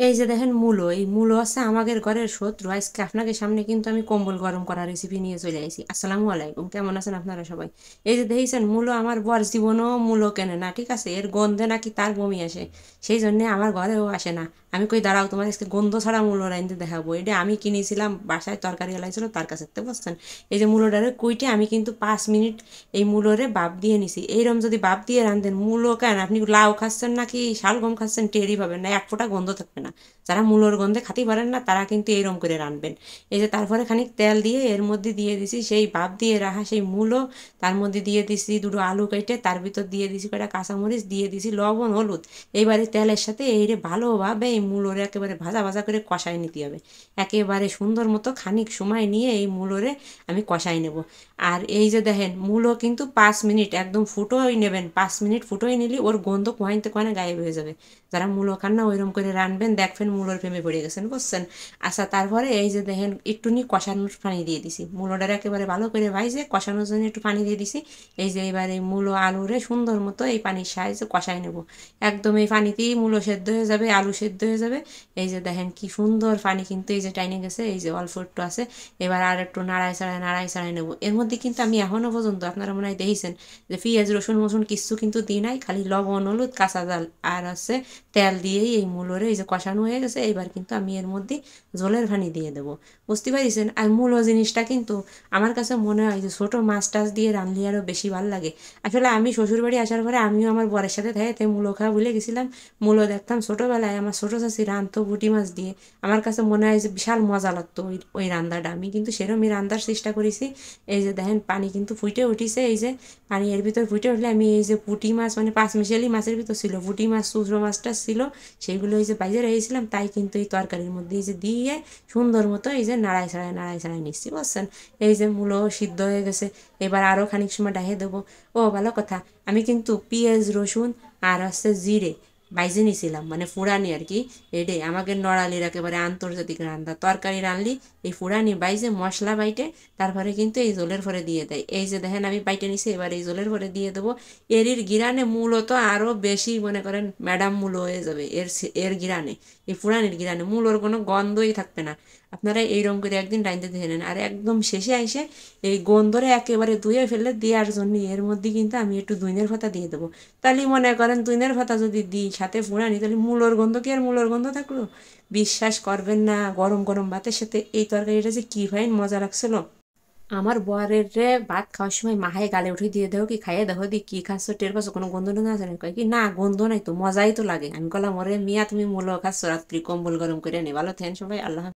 এই যে দেখেন মূলো, এই মূলো হচ্ছে আমাদের ঘরের শত্রু। আজকে আপনাদের সামনে কিন্তু আমি কম্বল গরম করার রেসিপি নিয়ে চলে আসি। আসসালামু আলাইকুম, কেমন আছেন আপনারা সবাই? এই যে দেখেছেন মূলো, আমার বর জীবনও মূলো কেনে না, ঠিক আছে? এর গন্ধে নাকি তার বমি আসে, সেই জন্যে আমার ঘরেও আসে না। আমি কই দাঁড়াও, তোমার আজকে গন্ধ ছাড়া মূলো রাঁধতে দেখাবো। এটা আমি কিনেছিলাম, বাসায় তরকারি এলাইছিল তার কাছে, তো বুঝছেন? এই যে মূলোটারে কুইটে আমি কিন্তু 5 মিনিট এই মূলোরে বাপ দিয়ে নিছি। এইরকম যদি বাপ দিয়ে রাঁধেন, মূলো কেন আপনি লাউ খাচ্ছেন নাকি শালগম খাচ্ছেন টেরই পাবেন না, এক ফোঁটা গন্ধ থাকবে না। যারা মূলোর গন্ধে খাতে পারেন না তারা কিন্তু এইরকম করে রানবেন। এই যে তারপরে খানিক তেল দিয়ে এর মধ্যে দিয়ে দিছি সেই ভাপ দিয়ে রাখা সেই মূলো, তার মধ্যে দিয়ে দিছি দুটো আলু কেটে, তার ভিতর দিয়ে দিছি কয়েকটা কাঁচামরিচ, দিয়ে দিছি লবণ হলুদ। এইবারে তেলের সাথে এইরে ভালোভাবে এই মূলোরে একেবারে ভাজা ভাজা করে কষাই নিতে হবে। একেবারে সুন্দর মতো খানিক সময় নিয়ে এই মূলোরে আমি কষাই নেব। আর এই যে দেখেন মূলো কিন্তু 5 মিনিট একদম ফুটোই নেবেন, 5 মিনিট ফুটোই নিলে ওর গন্ধ কোয়াইতে কোয়ানে গায়েব হয়ে যাবে। যারা মূলো খান না ওইরকম করে রানবেন, দেখবেন মূলোর প্রেমে পড়ে গেছেন, বুঝছেন? আচ্ছা, তারপরে এই যে দেখেন একটুনি কষানোর পানি দিয়ে দিছি, মূলোটার একেবারে ভালো করে ভাইজে কষানোর জন্য একটু পানি দিয়ে দিছি। এই যে এবারে মূলো আলুরে সুন্দর মতো এই পানির সাহায্যে কষাই নেব। একদম এই পানিতেই মূলো সেদ্ধ হয়ে যাবে, আলু সেদ্ধ হয়ে যাবে। এই যে দেখেন কি সুন্দর পানি কিন্তু এই যে টাইনে গেছে, এই যে অল্প একটু আছে। এবার আর একটু নাড়াই ছাড়াই নেবো। এর মধ্যে কিন্তু আমি এখনো পর্যন্ত আপনারা মনে হয় দেখেছেন যে পেঁয়াজ রসুন মসুন কিচ্ছু কিন্তু দিই নাই, খালি লবণ হলুদ কাঁচা জাল আর আছে তেল দিয়েই এই মূলোরে এই যে কষানো হয়ে গেছে। এইবার কিন্তু আমি এর মধ্যে ঝোলের পানি দিয়ে দেবো, বুঝতে পারিছেন? আর মূলো জিনিসটা কিন্তু আমার কাছে মনে হয় যে ছোটো মাছ টাছ দিয়ে রাঁধলে আরও বেশি ভালো লাগে। আসলে আমি শ্বশুরবাড়ি আসার পরে আমিও আমার বরের সাথে থাকে তাই মূলো খাওয়া ভুলে গেছিলাম। মূলো দেখতাম ছোটোবেলায় আমার ছোটো চাচি রাঁধতো পুঁটি মাছ দিয়ে, আমার কাছে মনে হয় যে বিশাল মজা লাগতো ওই ওই রান্নাটা। আমি কিন্তু সেরকমই রান্নার চেষ্টা করেছি। এই যে দেখেন পানি কিন্তু ফুটে উঠিছে, এই যে পানি এর ভিতর ফুটে উঠলে আমি এই যে পুঁটি মাছ মানে 5 মিশালি মাছের ভিতর ছিল পুঁটি মাছ, চুচড়ো মাছটা ছিল, সেইগুলো এই যে বাইরে রেখেছিলাম, তাই কিন্তু এই তরকারির মধ্যে এই যে দিয়ে সুন্দর মতো এই যে নাড়াই ছাড়াই নিচ্ছি, বুঝছেন? এই যে মূলো সিদ্ধ হয়ে গেছে। এবার আরও খানিক সময় ডাহে দেবো। ও ভালো কথা, আমি কিন্তু পেঁয়াজ রসুন আর হচ্ছে জিরে বাইজে নিছিলাম, মানে ফুরানি আর কি। এডে আমাকে নড়ালির একেবারে আন্তর্জাতিক রান্না, তরকারি রানলি এই ফুরানি বাইজে মশলা বাইটে তারপরে কিন্তু এই জলের পরে দিয়ে দেয়। এই যে দেখেন আমি বাইটে নিছি, এবার এই জলের পরে দিয়ে দেবো। এরির গিরানে মূলত আরও বেশি মনে করেন ম্যাডাম মূলো হয়ে যাবে এর গিরানে, এই ফুরানির গিরানে মূলোর কোনো গন্ধই থাকবে না। আপনারা এইরকম করে একদিন রাঁধতে দেখে নেন। আর একদম শেষে আইসে এই গন্ধরে একেবারে ধুয়ে ফেলে দেওয়ার জন্য এর মধ্যে কিন্তু আমি একটু দইনের পাতা দিয়ে দেবো। তাহলে মনে করেন দইনের পাতা যদি দিই সাথে ফুরানি, তাহলে মূলোর গন্ধ কি আর মূলোর গন্ধ থাকলো? বিশ্বাস করবেন না, গরম গরম ভাতের সাথে এই তরকারিটা যে কী ফাইন মজা লাগছিল। আমার বরের রে ভাত খাওয়ার সময় মাহাই গালে উঠে দিয়ে দেও কি খাইয়ে দেখো দি কি খাচ্ছ, টের পাচ্ছ কোনো গন্ধ টন্ধ আছে না? কয় কি না গন্ধ নাই তো, মজাই তো লাগে। আমি বললাম ওরে মিয়া তুমি মূলো খাচ্ছ রাত্রি কম্বল গরম করে নে। ভালো থেন সবাই, আল্লাহ হাফেজ।